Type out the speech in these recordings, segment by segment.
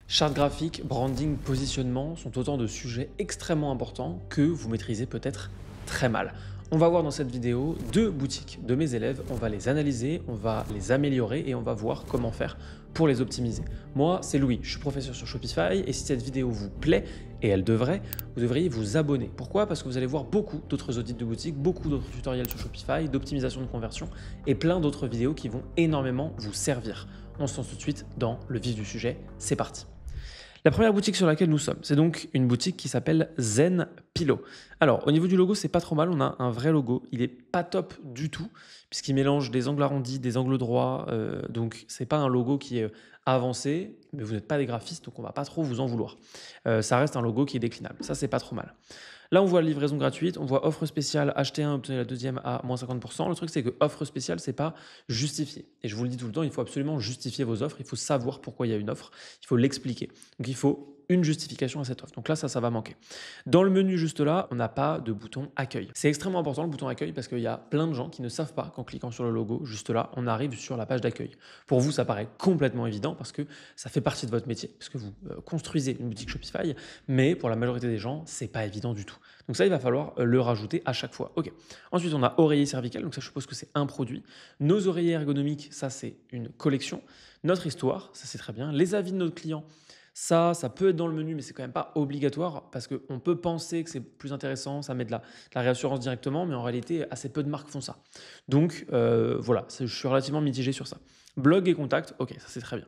Charte graphique, branding, positionnement sont autant de sujets extrêmement importants que vous maîtrisez peut-être très mal. On va voir dans cette vidéo deux boutiques de mes élèves, on va les analyser, on va les améliorer et on va voir comment faire pour les optimiser. Moi, c'est Louis, je suis professeur sur Shopify et si cette vidéo vous plaît, et elle devrait, vous devriez vous abonner. Pourquoi? Parce que vous allez voir beaucoup d'autres audits de boutique, beaucoup d'autres tutoriels sur Shopify, d'optimisation de conversion et plein d'autres vidéos qui vont énormément vous servir. On se lance tout de suite dans le vif du sujet, c'est parti. La première boutique sur laquelle nous sommes, c'est donc une boutique qui s'appelle Zen Pillow. Alors, au niveau du logo, c'est pas trop mal, on a un vrai logo. Il est pas top du tout, puisqu'il mélange des angles arrondis, des angles droits, donc c'est pas un logo qui est avancé, mais vous n'êtes pas des graphistes, donc on va pas trop vous en vouloir. Ça reste un logo qui est déclinable, ça c'est pas trop mal. Là, on voit la livraison gratuite, on voit offre spéciale, achetez un, obtenez la deuxième à moins 50%. Le truc, c'est que offre spéciale, c'est pas justifié. Et je vous le dis tout le temps, il faut absolument justifier vos offres, il faut savoir pourquoi il y a une offre, il faut l'expliquer. Donc, il faut une justification à cette offre. Donc là, ça va manquer. Dans le menu juste là, on n'a pas de bouton accueil. C'est extrêmement important le bouton accueil parce qu'il y a plein de gens qui ne savent pas qu'en cliquant sur le logo, juste là, on arrive sur la page d'accueil. Pour vous, ça paraît complètement évident parce que ça fait partie de votre métier, parce que vous construisez une boutique Shopify, mais pour la majorité des gens, c'est pas évident du tout. Donc ça, il va falloir le rajouter à chaque fois. Ok. Ensuite, on a oreiller cervical, donc ça, je suppose que c'est un produit. Nos oreillers ergonomiques, ça, c'est une collection. Notre histoire, ça, c'est très bien. Les avis de nos clients, ça peut être dans le menu, mais c'est quand même pas obligatoire parce qu'on peut penser que c'est plus intéressant, ça met de la réassurance directement, mais en réalité, assez peu de marques font ça. Donc voilà, je suis relativement mitigé sur ça. Blog et contact, ok, ça c'est très bien.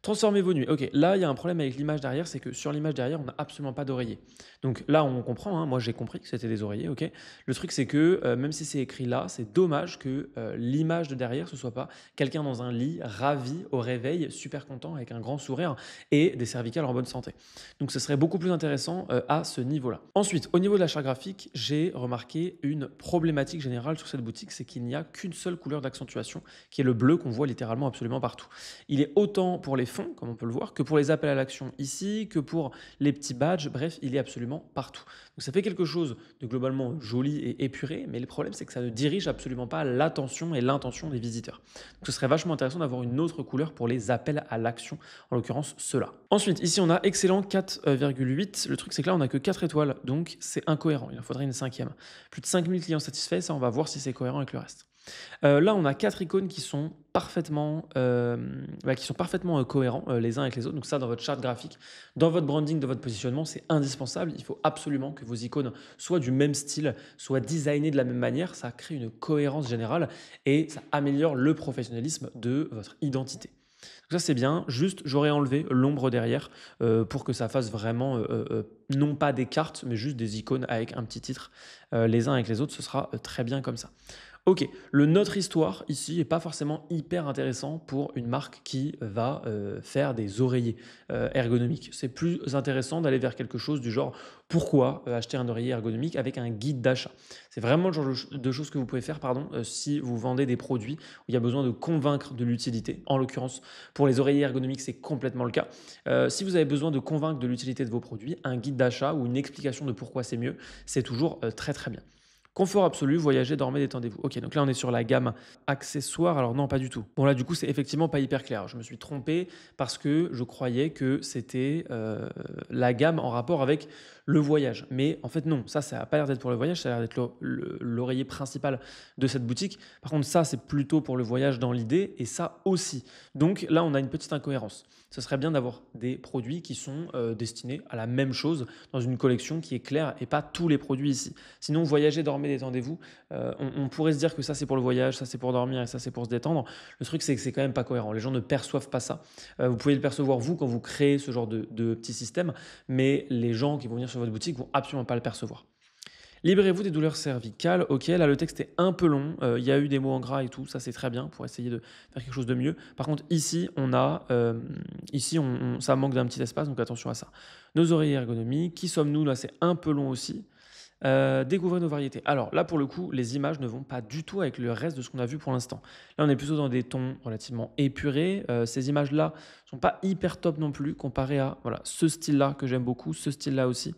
Transformez vos nuits. Ok, là, il y a un problème avec l'image derrière, c'est que sur l'image derrière, on n'a absolument pas d'oreiller. Donc là, on comprend, hein, moi j'ai compris que c'était des oreillers, ok. Le truc, c'est que même si c'est écrit là, c'est dommage que l'image de derrière, ce soit pas quelqu'un dans un lit, ravi, au réveil, super content, avec un grand sourire et des cervicales en bonne santé. Donc ce serait beaucoup plus intéressant à ce niveau-là. Ensuite, au niveau de la charte graphique, j'ai remarqué une problématique générale sur cette boutique, c'est qu'il n'y a qu'une seule couleur d'accentuation, qui est le bleu qu'on voit littéralement absolument partout. Il est autant pour les fonds, comme on peut le voir, que pour les appels à l'action ici, que pour les petits badges, bref, il est absolument partout. Donc ça fait quelque chose de globalement joli et épuré, mais le problème c'est que ça ne dirige absolument pas l'attention et l'intention des visiteurs. Donc ce serait vachement intéressant d'avoir une autre couleur pour les appels à l'action, en l'occurrence ceux-là. Ensuite, ici on a excellent 4,8. Le truc c'est que là on n'a que 4 étoiles, donc c'est incohérent, il en faudrait une cinquième. Plus de 5000 clients satisfaits, ça on va voir si c'est cohérent avec le reste. Là, on a 4 icônes qui sont parfaitement cohérents les uns avec les autres. Donc ça, dans votre charte graphique, dans votre branding, dans votre positionnement, c'est indispensable. Il faut absolument que vos icônes soient du même style, soient designées de la même manière. Ça crée une cohérence générale et ça améliore le professionnalisme de votre identité. Donc ça, c'est bien. Juste, j'aurais enlevé l'ombre derrière pour que ça fasse vraiment, non pas des cartes, mais juste des icônes avec un petit titre les uns avec les autres. Ce sera très bien comme ça. Ok, le notre histoire ici n'est pas forcément hyper intéressant pour une marque qui va faire des oreillers ergonomiques. C'est plus intéressant d'aller vers quelque chose du genre pourquoi acheter un oreiller ergonomique avec un guide d'achat. C'est vraiment le genre de choses que vous pouvez faire si vous vendez des produits où il y a besoin de convaincre de l'utilité. En l'occurrence, pour les oreillers ergonomiques, c'est complètement le cas. Si vous avez besoin de convaincre de l'utilité de vos produits, un guide d'achat ou une explication de pourquoi c'est mieux, c'est toujours très très bien. Confort absolu, voyagez, dormez, détendez-vous. Ok, donc là on est sur la gamme accessoires. Alors non, pas du tout. Bon là du coup c'est effectivement pas hyper clair. Je me suis trompé parce que je croyais que c'était la gamme en rapport avec le voyage. Mais en fait non, ça n'a pas l'air d'être pour le voyage, ça a l'air d'être l'oreiller principal de cette boutique. Par contre ça c'est plutôt pour le voyage dans l'idée et ça aussi. Donc là on a une petite incohérence. Ce serait bien d'avoir des produits qui sont destinés à la même chose dans une collection qui est claire et pas tous les produits ici. Sinon voyager, dormir, détendez-vous. On pourrait se dire que ça c'est pour le voyage, ça c'est pour dormir et ça c'est pour se détendre. Le truc c'est que c'est quand même pas cohérent. Les gens ne perçoivent pas ça. Vous pouvez le percevoir vous quand vous créez ce genre de petit système, mais les gens qui vont venir sur votre boutique vont absolument pas le percevoir. Libérez-vous des douleurs cervicales. Ok, là le texte est un peu long. Il y a eu des mots en gras et tout. Ça c'est très bien pour essayer de faire quelque chose de mieux. Par contre ici ça manque d'un petit espace, donc attention à ça. Nos oreillers ergonomiques. Qui sommes-nous? Là c'est un peu long aussi. Découvrez nos variétés. Alors là, pour le coup, les images ne vont pas du tout avec le reste de ce qu'on a vu pour l'instant. Là, on est plutôt dans des tons relativement épurés. Ces images-là ne sont pas hyper top non plus comparé à ce style-là que j'aime beaucoup, ce style-là aussi.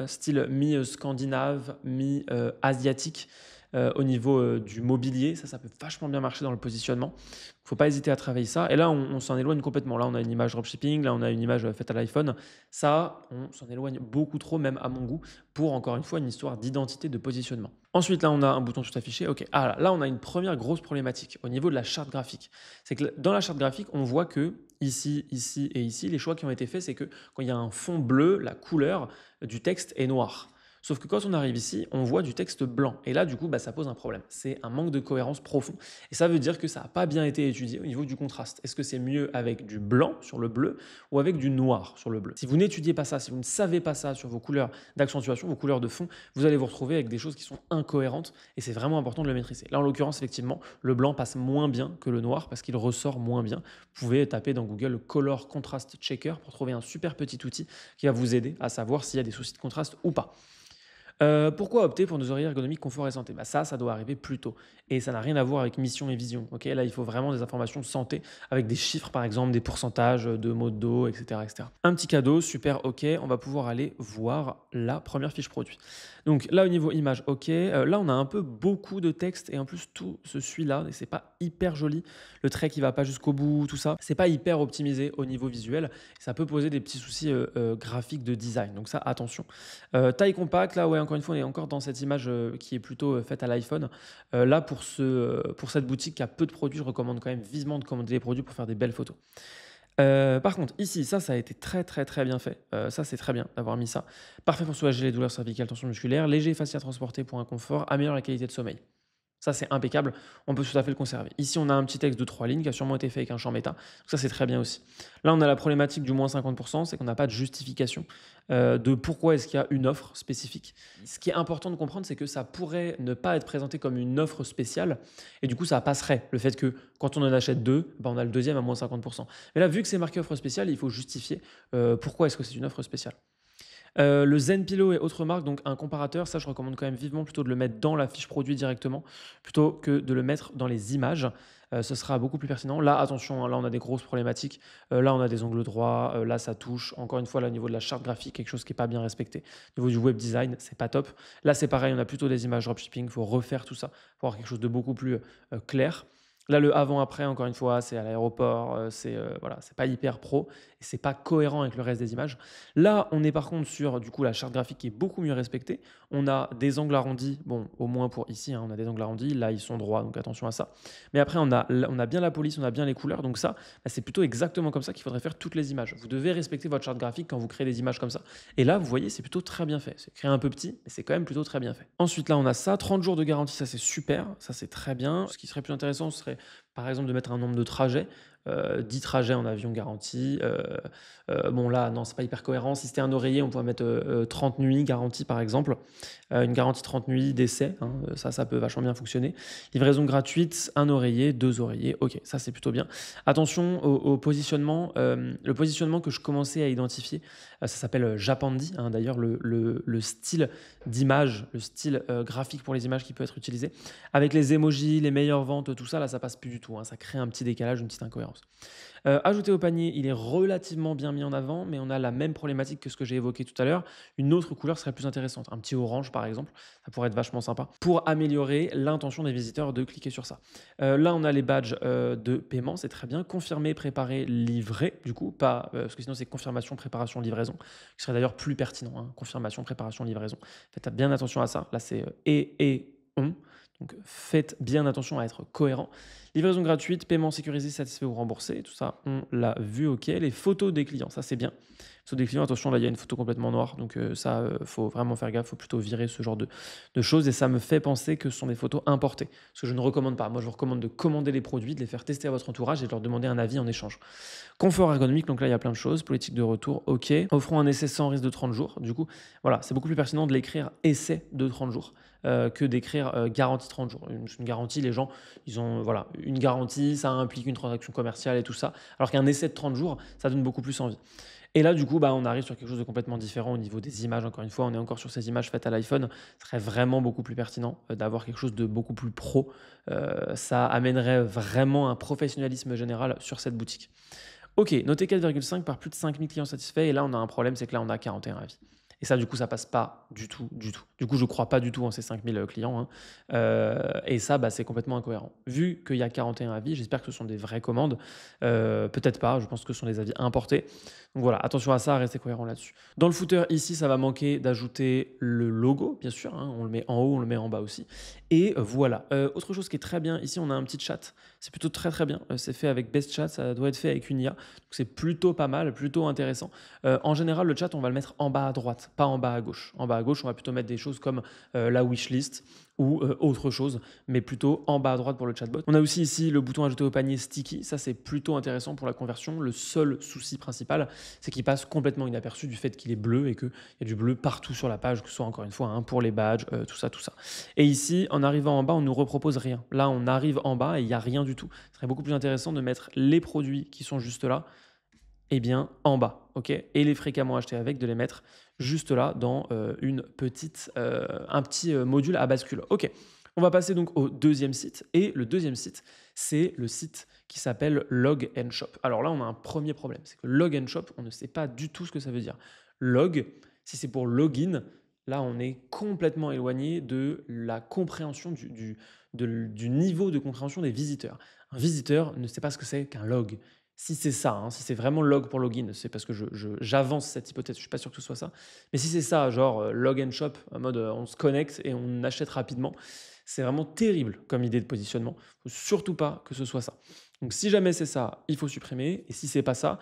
Style mi-scandinave, mi-asiatique. au niveau du mobilier. Ça peut vachement bien marcher dans le positionnement. Il ne faut pas hésiter à travailler ça. Et là, on s'en éloigne complètement. Là, on a une image dropshipping. Là, on a une image faite à l'iPhone. Ça, on s'en éloigne beaucoup trop, même à mon goût, pour encore une fois une histoire d'identité de positionnement. Ensuite, là, on a un bouton tout affiché. OK. Ah, là, on a une première grosse problématique au niveau de la charte graphique. C'est que dans la charte graphique, on voit que ici, ici et ici, les choix qui ont été faits, c'est que quand il y a un fond bleu, la couleur du texte est noire. Sauf que quand on arrive ici, on voit du texte blanc. Et là, du coup, ça pose un problème. C'est un manque de cohérence profond. Et ça veut dire que ça n'a pas bien été étudié au niveau du contraste. Est-ce que c'est mieux avec du blanc sur le bleu ou avec du noir sur le bleu? Si vous n'étudiez pas ça, si vous ne savez pas ça sur vos couleurs d'accentuation, vos couleurs de fond, vous allez vous retrouver avec des choses qui sont incohérentes. Et c'est vraiment important de le maîtriser. Là, en l'occurrence, effectivement, le blanc passe moins bien que le noir parce qu'il ressort moins bien. Vous pouvez taper dans Google Color Contrast Checker pour trouver un super petit outil qui va vous aider à savoir s'il y a des soucis de contraste ou pas. Pourquoi opter pour nos oreillers ergonomiques confort et santé? Ça doit arriver plus tôt. Et ça n'a rien à voir avec mission et vision. Okay, là, il faut vraiment des informations de santé avec des chiffres, par exemple, des pourcentages de maux de dos, etc., etc. Un petit cadeau, super, OK. On va pouvoir aller voir la première fiche produit. Donc là, au niveau image, OK. Là, on a un peu beaucoup de texte et en plus, tout se suit là et c'est pas hyper joli. Le trait qui va pas jusqu'au bout, tout ça, c'est pas hyper optimisé au niveau visuel. Ça peut poser des petits soucis graphiques de design. Donc ça, attention. Taille compacte, là, ouais, encore une fois, on est encore dans cette image qui est plutôt faite à l'iPhone. Là, pour cette boutique qui a peu de produits, je recommande quand même vivement de commander des produits pour faire des belles photos. Par contre, ici, ça a été très, très, très bien fait. Ça, c'est très bien d'avoir mis ça. Parfait pour soulager les douleurs cervicales, tension musculaire, léger et facile à transporter pour un confort, améliore la qualité de sommeil. Ça, c'est impeccable. On peut tout à fait le conserver. Ici, on a un petit texte de 3 lignes qui a sûrement été fait avec un champ méta. Donc ça, c'est très bien aussi. Là, on a la problématique du moins 50%, c'est qu'on n'a pas de justification de pourquoi est-ce qu'il y a une offre spécifique. Ce qui est important de comprendre, c'est que ça pourrait ne pas être présenté comme une offre spéciale et du coup, ça passerait. Le fait que quand on en achète deux, on a le deuxième à moins 50%. Mais là, vu que c'est marqué offre spéciale, il faut justifier pourquoi est-ce que c'est une offre spéciale. Le Zenpillow et autres marques, donc un comparateur, ça je recommande quand même vivement plutôt de le mettre dans la fiche produit directement plutôt que de le mettre dans les images. Ce sera beaucoup plus pertinent. Là, attention, hein, là on a des grosses problématiques. Là on a des angles droits. Là ça touche. Encore une fois, là, au niveau de la charte graphique, quelque chose qui n'est pas bien respecté. Au niveau du web design, c'est pas top. Là c'est pareil, on a plutôt des images dropshipping. Il faut refaire tout ça pour avoir quelque chose de beaucoup plus clair. Là, le avant-après, encore une fois, c'est à l'aéroport, voilà, c'est pas hyper pro et c'est pas cohérent avec le reste des images. Là, on est par contre sur du coup la charte graphique qui est beaucoup mieux respectée. On a des angles arrondis, bon, au moins pour ici, hein, on a des angles arrondis. Là, ils sont droits, donc attention à ça. Mais après, on a bien la police, on a bien les couleurs, donc ça, c'est plutôt exactement comme ça qu'il faudrait faire toutes les images. Vous devez respecter votre charte graphique quand vous créez des images comme ça. Et là, vous voyez, c'est plutôt très bien fait. C'est créé un peu petit, mais c'est quand même plutôt très bien fait. Ensuite, là, on a ça, 30 jours de garantie, ça c'est super, ça c'est très bien. Ce qui serait plus intéressant, ce serait par exemple de mettre un nombre de trajets, 10 trajets en avion garantis. Bon là, non, c'est pas hyper cohérent. Si c'était un oreiller, on pourrait mettre 30 nuits garantie par exemple. Une garantie 30 nuits d'essai, hein, ça peut vachement bien fonctionner. Livraison gratuite, un oreiller, 2 oreillers. Ok, ça c'est plutôt bien. Attention au positionnement. Le positionnement que je commençais à identifier, ça s'appelle Japandi. Hein, d'ailleurs, le style d'image, le style graphique pour les images qui peut être utilisé. Avec les emojis, les meilleures ventes, tout ça, là, ça passe plus du tout. Hein, ça crée un petit décalage, une petite incohérence. Ajouter au panier, il est relativement bien mis en avant, mais on a la même problématique que ce que j'ai évoqué tout à l'heure. Une autre couleur serait plus intéressante. Un petit orange, par exemple, ça pourrait être vachement sympa pour améliorer l'intention des visiteurs de cliquer sur ça. Là, on a les badges de paiement, c'est très bien. Confirmer, préparer, livrer, du coup, pas, parce que sinon, c'est confirmation, préparation, livraison, qui serait d'ailleurs plus pertinent. Hein, confirmation, préparation, livraison. Faites bien attention à ça. Là, c'est et on. Donc faites bien attention à être cohérent. Livraison gratuite, paiement sécurisé, satisfait ou remboursé. Tout ça, on l'a vu, ok. Les photos des clients, ça c'est bien. Photos des clients, attention, là il y a une photo complètement noire. Donc ça, faut vraiment faire gaffe, faut plutôt virer ce genre de choses. Et ça me fait penser que ce sont des photos importées. Ce que je ne recommande pas. Moi, je vous recommande de commander les produits, de les faire tester à votre entourage et de leur demander un avis en échange. Confort ergonomique, donc là il y a plein de choses. Politique de retour, ok. Offrons un essai sans risque de 30 jours. Du coup, voilà, c'est beaucoup plus pertinent de l'écrire essai de 30 jours. Que d'écrire garantie 30 jours. Une garantie, les gens, ils ont voilà, une garantie, ça implique une transaction commerciale et tout ça, alors qu'un essai de 30 jours, ça donne beaucoup plus envie. Et là, du coup, on arrive sur quelque chose de complètement différent au niveau des images. Encore une fois, on est encore sur ces images faites à l'iPhone. Ce serait vraiment beaucoup plus pertinent d'avoir quelque chose de beaucoup plus pro. Ça amènerait vraiment un professionnalisme général sur cette boutique. Ok, noté 4,5 par plus de 5000 clients satisfaits. Et là, on a un problème, c'est que là, on a 41 avis. Et ça, du coup, ça passe pas du tout, du tout. Du coup, je crois pas du tout en ces 5000 clients, hein. Et ça, bah, c'est complètement incohérent. Vu qu'il y a 41 avis, j'espère que ce sont des vraies commandes. Peut-être pas, je pense que ce sont des avis importés. Donc voilà, attention à ça, restez cohérent là-dessus. Dans le footer, ici, ça va manquer d'ajouter le logo, bien sûr, hein. On le met en haut, on le met en bas aussi. Et voilà. Autre chose qui est très bien, ici, on a un petit chat. C'est plutôt très très bien. C'est fait avec Best Chat, ça doit être fait avec une IA. Donc c'est plutôt pas mal, plutôt intéressant. En général, le chat, on va le mettre en bas à droite, pas en bas à gauche. En bas à gauche, on va plutôt mettre des choses comme la wishlist ou autre chose, mais plutôt en bas à droite pour le chatbot. On a aussi ici le bouton ajouter au panier sticky. Ça, c'est plutôt intéressant pour la conversion. Le seul souci principal, c'est qu'il passe complètement inaperçu du fait qu'il est bleu et qu'il y a du bleu partout sur la page, que ce soit encore une fois hein, pour les badges, tout ça, tout ça. Et ici, en arrivant en bas, on nous repropose rien. Là, on arrive en bas et il n'y a rien du tout. Ce serait beaucoup plus intéressant de mettre les produits qui sont juste là, eh bien, en bas, ok, et les fréquemment achetés avec, de les mettre juste là dans un petit module à bascule. Ok, on va passer donc au deuxième site. Et le deuxième site, c'est le site qui s'appelle Log and Shop. Alors là, on a un premier problème. C'est que Log and Shop, on ne sait pas du tout ce que ça veut dire. Log, si c'est pour login, là, on est complètement éloigné de la compréhension du niveau de compréhension des visiteurs. Un visiteur ne sait pas ce que c'est qu'un log. Si c'est ça, hein, si c'est vraiment log pour login, c'est parce que j'avance cette hypothèse, je ne suis pas sûr que ce soit ça. Mais si c'est ça, genre log and shop, en mode on se connecte et on achète rapidement, c'est vraiment terrible comme idée de positionnement. Il ne faut surtout pas que ce soit ça. Donc si jamais c'est ça, il faut supprimer. Et si c'est pas ça,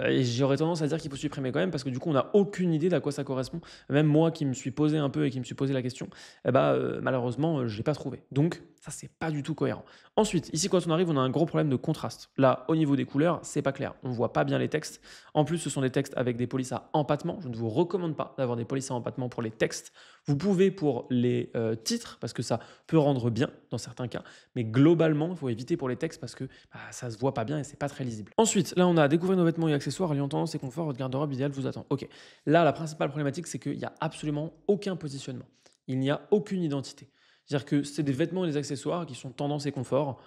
et j'aurais tendance à dire qu'il faut supprimer quand même parce que du coup on n'a aucune idée d'à quoi ça correspond. Même moi qui me suis posé un peu et qui me suis posé la question, eh ben, malheureusement je l'ai pas trouvé. Donc ça c'est pas du tout cohérent. Ensuite, ici quand on arrive, on a un gros problème de contraste. Là, au niveau des couleurs, c'est pas clair. On voit pas bien les textes. En plus, ce sont des textes avec des polices à empattement. Je ne vous recommande pas d'avoir des polices à empattement pour les textes. Vous pouvez pour les titres parce que ça peut rendre bien dans certains cas, mais globalement, il faut éviter pour les textes parce que ça se voit pas bien et c'est pas très lisible. Ensuite, là, on a découvert nos vêtements et accessoires, alliant tendance et confort, votre garde-robe idéal vous attend. Ok, là, la principale problématique, c'est qu'il n'y a absolument aucun positionnement. Il n'y a aucune identité. C'est-à-dire que c'est des vêtements et des accessoires qui sont tendance et confort.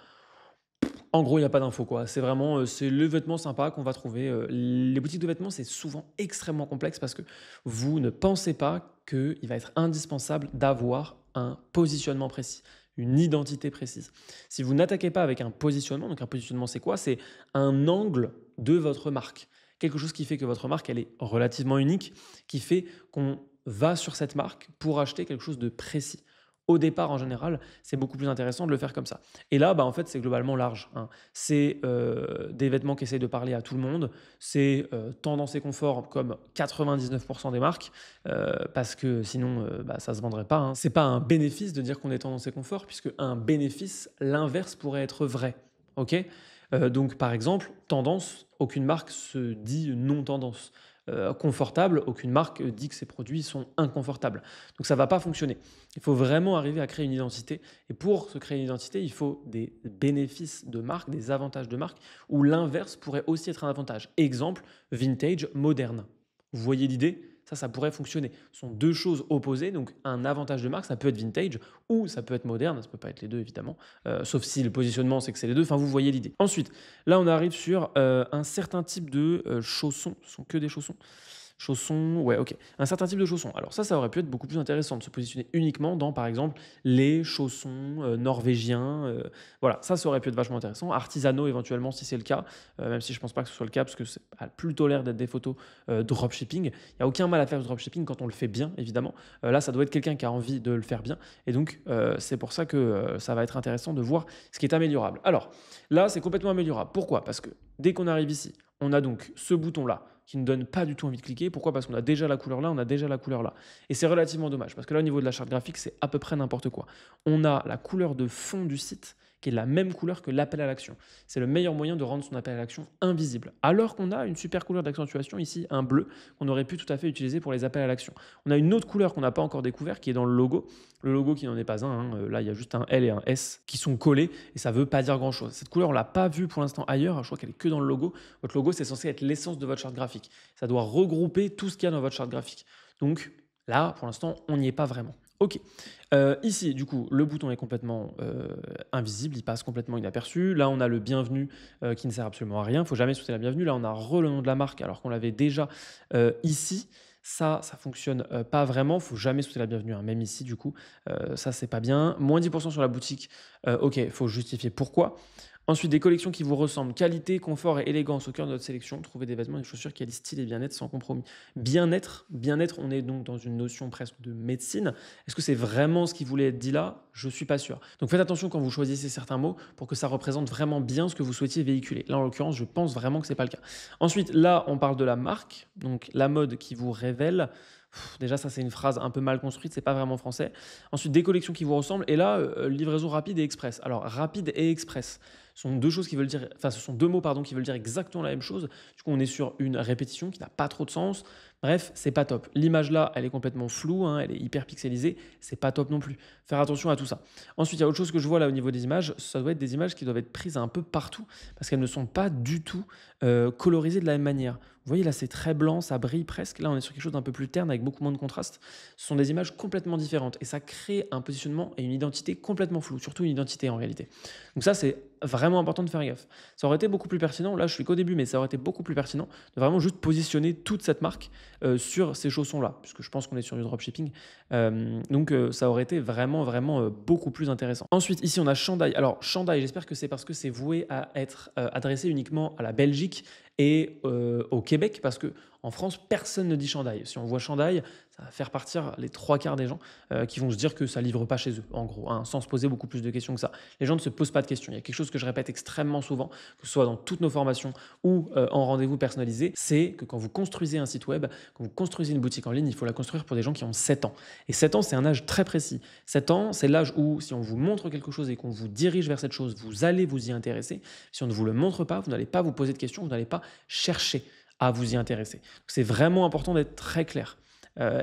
En gros, il n'y a pas d'info, quoi. C'est vraiment c'est le vêtement sympa qu'on va trouver. Les boutiques de vêtements, c'est souvent extrêmement complexe parce que vous ne pensez pas qu'il va être indispensable d'avoir un positionnement précis, une identité précise. Si vous n'attaquez pas avec un positionnement, donc un positionnement, c'est quoi? C'est un angle de votre marque. Quelque chose qui fait que votre marque, elle est relativement unique, qui fait qu'on va sur cette marque pour acheter quelque chose de précis. Au départ, en général, c'est beaucoup plus intéressant de le faire comme ça. Et là, en fait, c'est globalement large, hein. C'est des vêtements qui essayent de parler à tout le monde. C'est tendance et confort comme 99% des marques, parce que sinon, ça ne se vendrait pas, hein. C'est pas un bénéfice de dire qu'on est tendance et confort, puisque un bénéfice, l'inverse pourrait être vrai. Ok. Donc, par exemple, tendance, aucune marque se dit non tendance. Confortable, aucune marque dit que ses produits sont inconfortables. Donc ça ne va pas fonctionner. Il faut vraiment arriver à créer une identité. Et pour se créer une identité, il faut des bénéfices de marque, des avantages de marque, où l'inverse pourrait aussi être un avantage. Exemple, vintage, moderne. Vous voyez l'idée? Ça pourrait fonctionner. Ce sont deux choses opposées, donc un avantage de marque, ça peut être vintage ou ça peut être moderne, ça ne peut pas être les deux évidemment, sauf si le positionnement c'est que c'est les deux, enfin vous voyez l'idée. Ensuite, là on arrive sur un certain type de chaussons, ce sont que des chaussons. Chaussons, ouais, ok. Un certain type de chaussons. Alors ça aurait pu être beaucoup plus intéressant de se positionner uniquement dans, par exemple, les chaussons norvégiens. Voilà, ça aurait pu être vachement intéressant. Artisanaux éventuellement si c'est le cas, même si je pense pas que ce soit le cas parce que ça a plutôt l'air d'être des photos dropshipping. Il n'y a aucun mal à faire du dropshipping quand on le fait bien, évidemment. Là, ça doit être quelqu'un qui a envie de le faire bien. Et donc, c'est pour ça que ça va être intéressant de voir ce qui est améliorable. Alors, là, c'est complètement améliorable. Pourquoi? Parce que dès qu'on arrive ici, on a donc ce bouton-là qui ne donne pas du tout envie de cliquer. Pourquoi? Parce qu'on a déjà la couleur là, on a déjà la couleur là. Et c'est relativement dommage parce que là, au niveau de la charte graphique, c'est à peu près n'importe quoi. On a la couleur de fond du site qui est la même couleur que l'appel à l'action. C'est le meilleur moyen de rendre son appel à l'action invisible. Alors qu'on a une super couleur d'accentuation ici, un bleu, qu'on aurait pu tout à fait utiliser pour les appels à l'action. On a une autre couleur qu'on n'a pas encore découvert qui est dans le logo. Le logo qui n'en est pas un, hein. Là il y a juste un L et un S qui sont collés et ça ne veut pas dire grand chose. Cette couleur on ne l'a pas vue pour l'instant ailleurs, je crois qu'elle est que dans le logo. Votre logo c'est censé être l'essence de votre charte graphique. Ça doit regrouper tout ce qu'il y a dans votre charte graphique. Donc là pour l'instant on n'y est pas vraiment. Ok, ici du coup le bouton est complètement invisible, il passe complètement inaperçu. Là on a le bienvenue qui ne sert absolument à rien, il ne faut jamais sauter la bienvenue. Là on a le nom de la marque alors qu'on l'avait déjà ici. Ça fonctionne pas vraiment. Faut jamais souhaiter la bienvenue, hein, même ici, du coup. Ça, c'est pas bien. Moins 10% sur la boutique. Ok, faut justifier pourquoi. Ensuite, des collections qui vous ressemblent. Qualité, confort et élégance au cœur de notre sélection. Trouvez des vêtements et des chaussures qui allient style et bien-être sans compromis. Bien-être, on est donc dans une notion presque de médecine. Est-ce que c'est vraiment ce qui voulait être dit là? Je suis pas sûr. Donc faites attention quand vous choisissez certains mots pour que ça représente vraiment bien ce que vous souhaitiez véhiculer. Là, en l'occurrence, je pense vraiment que c'est pas le cas. Ensuite, là, on parle de la marque, donc la mode qui vous révèle. Déjà, ça, c'est une phrase un peu mal construite, c'est pas vraiment français. Ensuite, des collections qui vous ressemblent. Et là, livraison rapide et express. Alors, rapide et express sont deux choses qui veulent dire, enfin, ce sont deux mots, pardon, qui veulent dire exactement la même chose. Du coup, on est sur une répétition qui n'a pas trop de sens. Bref, c'est pas top. L'image là, elle est complètement floue, hein, elle est hyper pixelisée. C'est pas top non plus. Faire attention à tout ça. Ensuite, il y a autre chose que je vois là au niveau des images. Ça doit être des images qui doivent être prises un peu partout parce qu'elles ne sont pas du tout colorisées de la même manière. Vous voyez là, c'est très blanc, ça brille presque. Là, on est sur quelque chose d'un peu plus terne avec beaucoup moins de contraste. Ce sont des images complètement différentes et ça crée un positionnement et une identité complètement floue, surtout une identité en réalité. Donc ça, c'est vraiment important de faire gaffe. Ça aurait été beaucoup plus pertinent, là je suis qu'au début, mais ça aurait été beaucoup plus pertinent de vraiment juste positionner toute cette marque sur ces chaussons-là, puisque je pense qu'on est sur du dropshipping. Donc ça aurait été vraiment beaucoup plus intéressant. Ensuite, ici on a Chandail. Alors Chandail, j'espère que c'est parce que c'est voué à être adressé uniquement à la Belgique et au Québec, parce que en France, personne ne dit Chandail. Si on voit Chandail, ça va faire partir les trois quarts des gens qui vont se dire que ça livre pas chez eux, en gros, hein, sans se poser beaucoup plus de questions que ça. Les gens ne se posent pas de questions. Il y a quelque chose que je répète extrêmement souvent, que ce soit dans toutes nos formations ou en rendez-vous personnalisé, c'est que quand vous construisez un site web, quand vous construisez une boutique en ligne, il faut la construire pour des gens qui ont 7 ans. Et 7 ans, c'est un âge très précis. 7 ans, c'est l'âge où, si on vous montre quelque chose et qu'on vous dirige vers cette chose, vous allez vous y intéresser. Si on ne vous le montre pas, vous n'allez pas vous poser de questions, vous n'allez pas chercher à vous y intéresser. C'est vraiment important d'être très clair.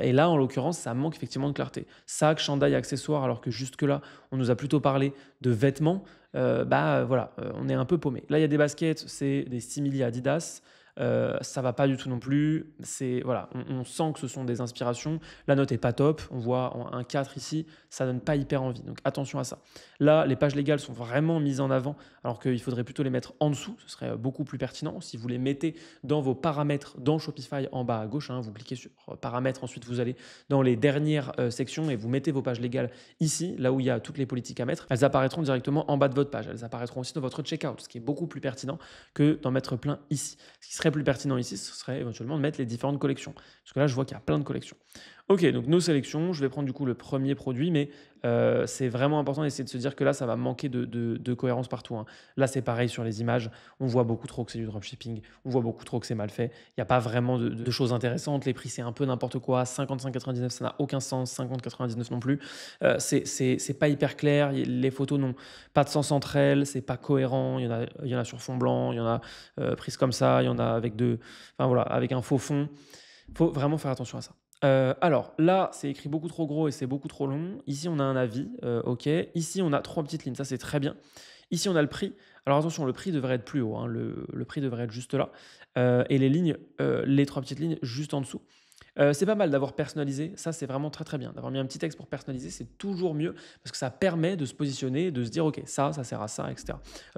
Et là, en l'occurrence, ça manque effectivement de clarté. Sac, chandail, accessoires, alors que jusque-là, on nous a plutôt parlé de vêtements. Voilà, on est un peu paumé. Là, il y a des baskets, c'est des simili Adidas. Ça va pas du tout non plus. Voilà, on sent que ce sont des inspirations. La note est pas top. On voit un 4 ici. Ça donne pas hyper envie. Donc attention à ça. Là, les pages légales sont vraiment mises en avant, alors qu'il faudrait plutôt les mettre en dessous. Ce serait beaucoup plus pertinent. Si vous les mettez dans vos paramètres dans Shopify en bas à gauche, hein, vous cliquez sur paramètres. Ensuite, vous allez dans les dernières sections et vous mettez vos pages légales ici, là où il y a toutes les politiques à mettre. Elles apparaîtront directement en bas de votre page. Elles apparaîtront aussi dans votre checkout, ce qui est beaucoup plus pertinent que d'en mettre plein ici. Ce qui serait plus pertinent ici, ce serait éventuellement de mettre les différentes collections. Parce que là, je vois qu'il y a plein de collections. Ok, donc nos sélections, je vais prendre du coup le premier produit, mais c'est vraiment important d'essayer de se dire que là, ça va manquer de cohérence partout, hein. Là, c'est pareil sur les images. On voit beaucoup trop que c'est du dropshipping. On voit beaucoup trop que c'est mal fait. Il n'y a pas vraiment de choses intéressantes. Les prix, c'est un peu n'importe quoi. 55,99, ça n'a aucun sens. 50,99 non plus. C'est pas hyper clair. Les photos n'ont pas de sens entre elles. C'est pas cohérent. Il y en a sur fond blanc. Il y en a prises comme ça. Il y en a avec enfin voilà, avec un faux fond. Il faut vraiment faire attention à ça. Alors là, c'est écrit beaucoup trop gros et c'est beaucoup trop long. Ici, on a un avis, ok. Ici, on a 3 petites lignes, ça c'est très bien. Ici, on a le prix. Alors attention, le prix devrait être plus haut, hein, le prix devrait être juste là. Et les lignes, les 3 petites lignes juste en dessous. C'est pas mal d'avoir personnalisé, ça c'est vraiment très bien. D'avoir mis un petit texte pour personnaliser, c'est toujours mieux parce que ça permet de se positionner, de se dire ok, ça sert à ça, etc.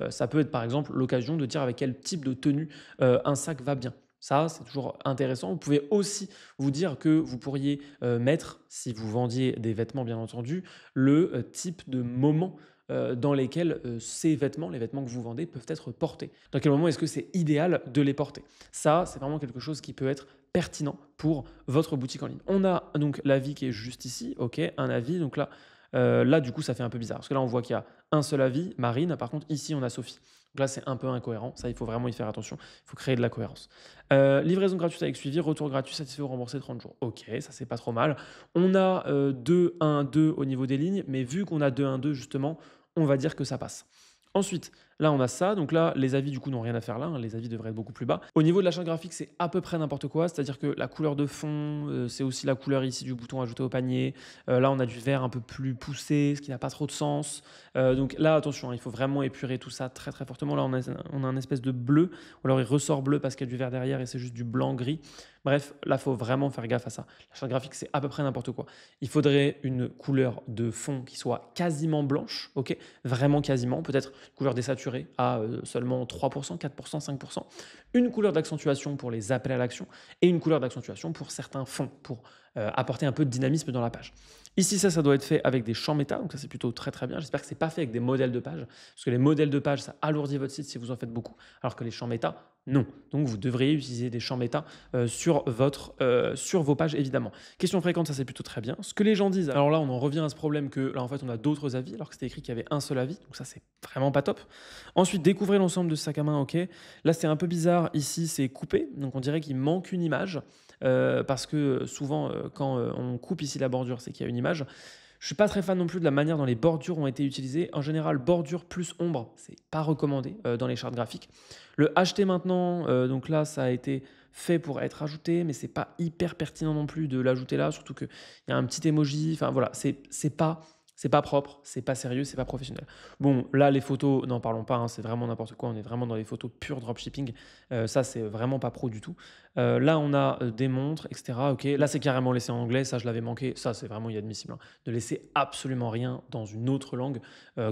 Ça peut être par exemple l'occasion de dire avec quel type de tenue un sac va bien. Ça, c'est toujours intéressant. Vous pouvez aussi vous dire que vous pourriez mettre, si vous vendiez des vêtements bien entendu, le type de moment dans lesquels ces vêtements, les vêtements que vous vendez, peuvent être portés. Dans quel moment est-ce que c'est idéal de les porter? Ça, c'est vraiment quelque chose qui peut être pertinent pour votre boutique en ligne. On a donc l'avis qui est juste ici, ok, un avis. Donc là, du coup, ça fait un peu bizarre parce que là, on voit qu'il y a un seul avis, Marine. Par contre, ici, on a Sophie. Donc là, c'est un peu incohérent. Ça, il faut vraiment y faire attention. Il faut créer de la cohérence. Livraison gratuite avec suivi, retour gratuit, satisfait ou remboursé 30 jours. Ok, ça, c'est pas trop mal. On a 2, 1, 2 au niveau des lignes, mais vu qu'on a 2, 1, 2, justement, on va dire que ça passe. Ensuite, là, on a ça. Donc là, les avis, du coup, n'ont rien à faire là, hein. Les avis devraient être beaucoup plus bas. Au niveau de la charte graphique, c'est à peu près n'importe quoi. C'est-à-dire que la couleur de fond, c'est aussi la couleur ici du bouton ajouter au panier. Là, on a du vert un peu plus poussé, ce qui n'a pas trop de sens. Donc là, attention, hein, il faut vraiment épurer tout ça très fortement. Là, on a un espèce de bleu. Ou alors, il ressort bleu parce qu'il y a du vert derrière et c'est juste du blanc-gris. Bref, là, il faut vraiment faire gaffe à ça. La charte graphique, c'est à peu près n'importe quoi. Il faudrait une couleur de fond qui soit quasiment blanche, ok? Vraiment quasiment. Peut-être couleur des Saturnes saturé à seulement 3%, 4%, 5%. Une couleur d'accentuation pour les appels à l'action et une couleur d'accentuation pour certains fonds, pour apporter un peu de dynamisme dans la page. Ici, ça doit être fait avec des champs méta, donc ça c'est plutôt très très bien. J'espère que c'est pas fait avec des modèles de page, parce que les modèles de page, ça alourdit votre site si vous en faites beaucoup, alors que les champs méta, non. Donc vous devriez utiliser des champs méta sur vos pages, évidemment. Question fréquente, ça c'est plutôt très bien. Ce que les gens disent, alors là on en revient à ce problème que là en fait on a d'autres avis, alors que c'était écrit qu'il y avait un seul avis, donc ça c'est vraiment pas top. Ensuite, découvrez l'ensemble de ce sac à main, ok. Là c'est un peu bizarre, ici c'est coupé, donc on dirait qu'il manque une image. Parce que souvent, quand on coupe ici la bordure, c'est qu'il y a une image. Je ne suis pas très fan non plus de la manière dont les bordures ont été utilisées. En général, bordure plus ombre, c'est pas recommandé dans les chartes graphiques. Le acheter maintenant, donc là, ça a été fait pour être ajouté, mais c'est pas hyper pertinent non plus de l'ajouter là, surtout qu'il y a un petit emoji. Enfin voilà, c'est pas propre, c'est pas sérieux, c'est pas professionnel. Bon, là, les photos, n'en parlons pas, hein, c'est vraiment n'importe quoi. On est vraiment dans les photos pure dropshipping. Ça, c'est vraiment pas pro du tout. Là, on a des montres, etc. Ok, là, c'est carrément laissé en anglais. Ça, je l'avais manqué. Ça, c'est vraiment inadmissible, hein. Ne laissez absolument rien dans une autre langue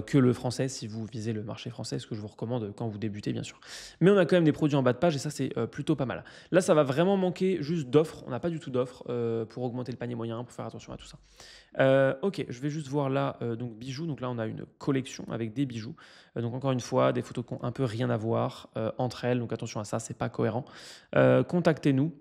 que le français si vous visez le marché français, ce que je vous recommande quand vous débutez, bien sûr. Mais on a quand même des produits en bas de page et ça, c'est plutôt pas mal. Là, ça va vraiment manquer juste d'offres. On n'a pas du tout d'offres pour augmenter le panier moyen, pour faire attention à tout ça. Ok, je vais juste voir là, donc bijoux. Donc là, on a une collection avec des bijoux. Donc encore une fois, des photos qui ont un peu rien à voir entre elles. Donc attention à ça, c'est pas cohérent. Contactez-nous.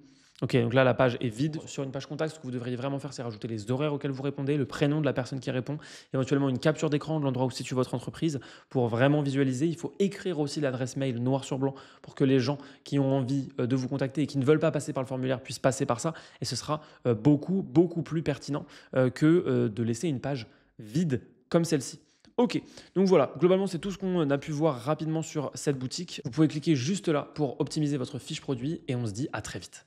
Ok, donc là, la page est vide. Sur une page contact, ce que vous devriez vraiment faire, c'est rajouter les horaires auxquels vous répondez, le prénom de la personne qui répond, éventuellement une capture d'écran de l'endroit où se situe votre entreprise pour vraiment visualiser. Il faut écrire aussi l'adresse mail noir sur blanc pour que les gens qui ont envie de vous contacter et qui ne veulent pas passer par le formulaire puissent passer par ça. Et ce sera beaucoup, beaucoup plus pertinent que de laisser une page vide comme celle-ci. Ok, donc voilà, globalement c'est tout ce qu'on a pu voir rapidement sur cette boutique. Vous pouvez cliquer juste là pour optimiser votre fiche produit et on se dit à très vite.